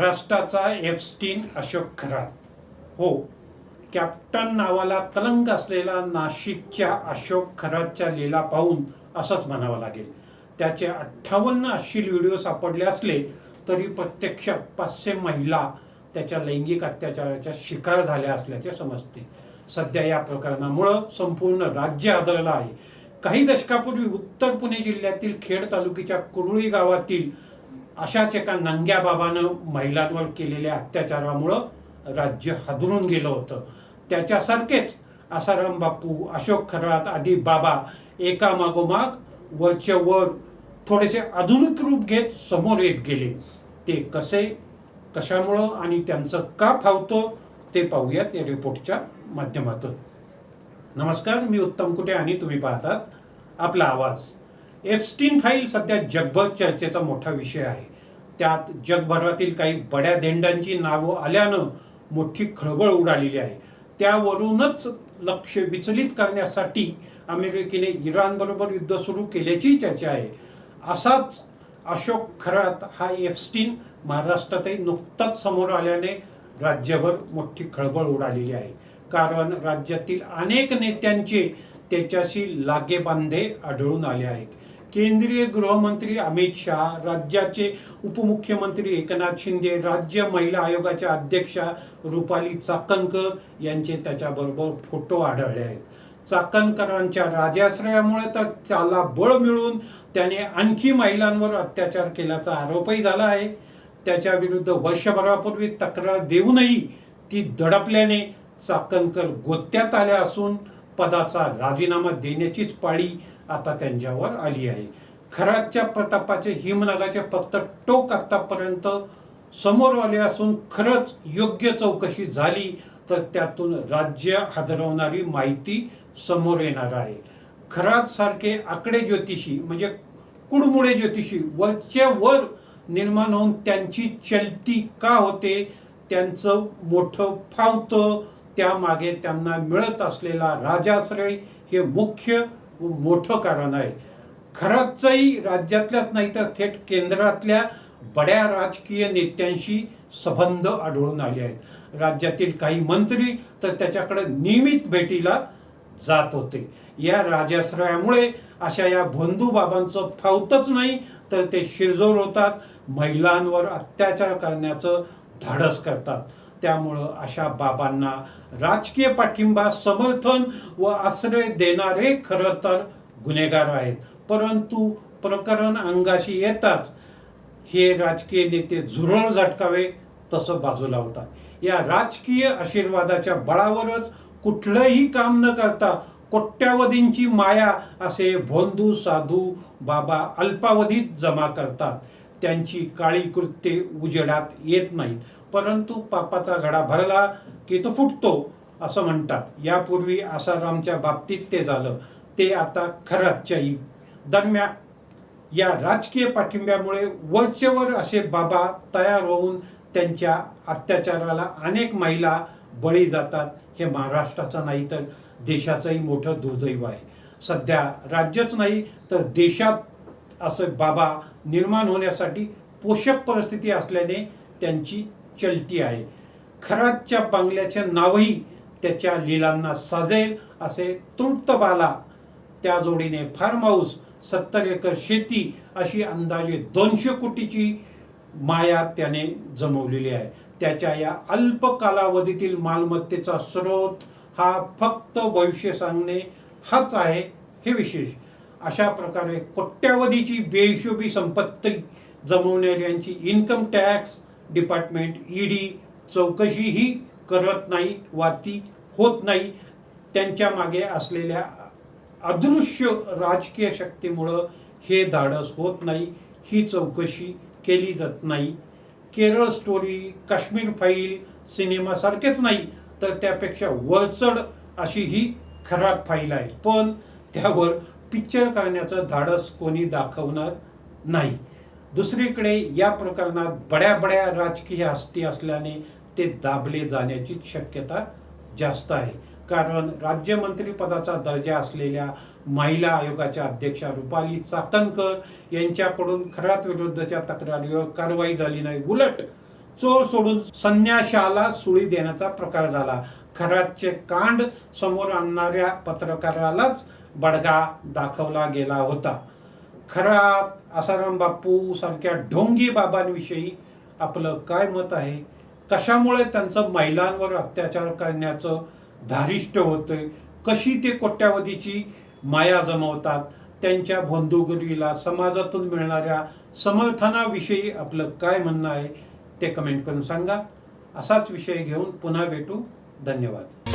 महाराष्ट्राचा एप्स्टीन अशोक खरात. हो, कॅप्टन नावाला कलंक असलेला नाशिकच्या अशोक खरातच्या लीला पाहून असंच म्हणावं लागेल. त्याचे 58 अश्लील व्हिडिओ सापडले असले तरी प्रत्यक्षात 500 महिला त्याच्या लैंगिक अत्याचाराच्या शिकार झाल्या असल्याचे समजते. सध्या या प्रकरणामुळं संपूर्ण राज्य हादरलं आहे. काही दशकापूर्वी उत्तर पुणे जिल्ह्यातील खेड तालुक्याच्या कुरुळी गावातील अशाच एका नंग्या बाबानं महिलांवर केलेल्या अत्याचारामुळं राज्य हादरून गेलं होतं. त्याच्यासारखेच आसाराम बापू, अशोक खरात आदी बाबा एकामागोमाग वरच्या वर थोडेसे आधुनिक रूप घेत समोर येत गेले. ते कसे, कशामुळं आणि त्यांचं का फावतं ते पाहूयात या रिपोर्टच्या माध्यमातून. नमस्कार, मी उत्तम कुटे आणि तुम्ही पाहतात आपला आवाज. एप्स्टीन फाईल सध्या जगभर चर्चेचा मोठा विषय आहे. त्यात जगभरातील काही बड्या धेंडांची नावं आल्यानं मोठी खळबळ उडालेली आहे. त्यावरूनच लक्ष विचलित करण्यासाठी अमेरिकेने इराणबरोबर युद्ध सुरू केल्याची चर्चा आहे. असाच अशोक खरात हा एप्स्टीन महाराष्ट्रातही नुकताच समोर आल्याने राज्यभर मोठी खळबळ उडालेली आहे. कारण राज्यातील अनेक नेत्यांचे त्याच्याशी लागेबांधे आढळून आले आहेत. केंद्रीय गृहमंत्री अमित शहा, राज्याचे उपमुख्यमंत्री एकनाथ शिंदे, राज्य महिला आयोगाच्या अध्यक्षा रुपाली चाकणकर यांचे त्याच्याबरोबर फोटो आढळले आहेत. चाकणकरांच्या राजाश्रयामुळे तर त्याला बळ मिळून त्याने आणखी महिलांवर अत्याचार केल्याचा आरोपही झाला आहे. त्याच्या विरुद्ध वर्षभरापूर्वी तक्रार देऊनही ती दडपल्याने चाकणकर गोत्यात आल्या असून पदाचा राजीनामा देण्याचीच पाळी आता त्यांच्यावर आली आहे. खरातच्या प्रतापाचे हिमनगाचे फक्त टोक आतापर्यंत समोर आले असून खरंच योग्य चौकशी झाली तर त्यातून राज्य हादरवणारी माहिती समोर येणार आहे. खरात सारखे आकडे ज्योतिषी म्हणजे कुडमुडे ज्योतिषी वरच्या वर निर्माण होऊन त्यांची चलती का होते, त्यांचं मोठं फावतं, त्यामागे त्यांना मिळत असलेला राजाश्रय हे मुख्य व मोठं कारण आहे. खरातचंही राज्यातल्याच नाही तर थेट केंद्रातल्या बड्या राजकीय नेत्यांशी संबंध आढळून आले आहेत. राज्यातील काही मंत्री तर त्याच्याकडे नियमित भेटीला जात होते. या राजाश्रयामुळे अशा या भोंदू बाबांचं फावतच नाही तर ते शिरजोर होतात, महिलांवर अत्याचार करण्याचं धाडस करतात. त्यामुळं अशा बाबांना राजकीय पाठिंबा, समर्थन व आश्रय देणारे खरं तर गुन्हेगार आहेत. परंतु प्रकरण अंगाशी येताच हे राजकीय नेते झुरळ झटकावे तसं बाजूला होतात. या राजकीय आशीर्वादाच्या बळावरच कुठलंही काम न करता कोट्यावधींची माया असे भोंदू साधू बाबा अल्पावधीत जमा करतात. त्यांची काळी कृत्ये उजेडात येत नाहीत, परंतु पापाचा घडा भरला की तो फुटतो असं म्हणतात. यापूर्वी आसारामच्या बाबतीत ते झालं, ते आता खरातच्याही. दरम्यान या राजकीय पाठिंब्यामुळे वरचेवर असे बाबा तयार होऊन त्यांच्या अत्याचाराला अनेक महिला बळी जातात. हे महाराष्ट्राचं नाही तर देशाचंही मोठं दुर्दैव आहे. सध्या राज्यच नाही तर देशात असे बाबा निर्माण होण्यासाठी पोषक परिस्थिती असल्याने त्यांची चलती आहे. खरातच्या बंगल्याचे नावही त्याच्या लीलांना साजेल असे तृप्तबाला, त्या जोडीने फार्म हाऊस, 70 एकर शेती अशी अंदाजे 200 कोटीची माया त्याने जमवलेली आहे. त्याच्या या अल्प कालावधीतील मालमत्तेचा स्रोत हा फक्त भविष्य सांगणे हाच आहे हे विशेष. अशा प्रकारे कोट्यावधीची बेहिशोबी संपत्ती जमवणाऱ्यांची इन्कम टॅक्स डिपार्टमेंट, ईडी चौकशीही करत नाही वा ती होत नाही. त्यांच्या मागे असलेल्या अदृश्य राजकीय शक्तीमुळं हे धाडस होत नाही, ही चौकशी केली जात नाही. केरळ स्टोरी, काश्मीर फाईल सिनेमासारखेच नाही तर त्यापेक्षा वरचढ अशी ही खरात फाईल आहे. पण त्यावर पिक्चर करण्याचं धाडस कोणी दाखवणार नाही. दुसरीकडे या प्रकरणात बड्या राजकीय हस्ती असल्याने ते दाबले जाण्याची शक्यता जास्त आहे. कारण राज्यमंत्रीपदाचा दर्जा असलेल्या महिला आयोगाच्या अध्यक्षा रुपाली चाकणकर यांच्याकडून खरात विरुद्धच्या तक्रारीवर कारवाई झाली नाही. उलट चोर सोडून संन्याशाला सुळी देण्याचा प्रकार झाला. खरातचे कांड समोर आणणाऱ्या पत्रकारालाच बडगा दाखवला गेला होता. खरात, आसाराम बापू सारख्या ढोंगी बाबांविषयी आपलं काय मत आहे? कशामुळे त्यांचं महिलांवर अत्याचार करण्याचं धारिष्ट होतंय? कशी ते कोट्यावधीची माया जमवतात? त्यांच्या बंधुगिरीला समाजातून मिळणाऱ्या समर्थनाविषयी आपलं काय म्हणणं आहे ते कमेंट करून सांगा. असाच विषय घेऊन पुन्हा भेटू. धन्यवाद.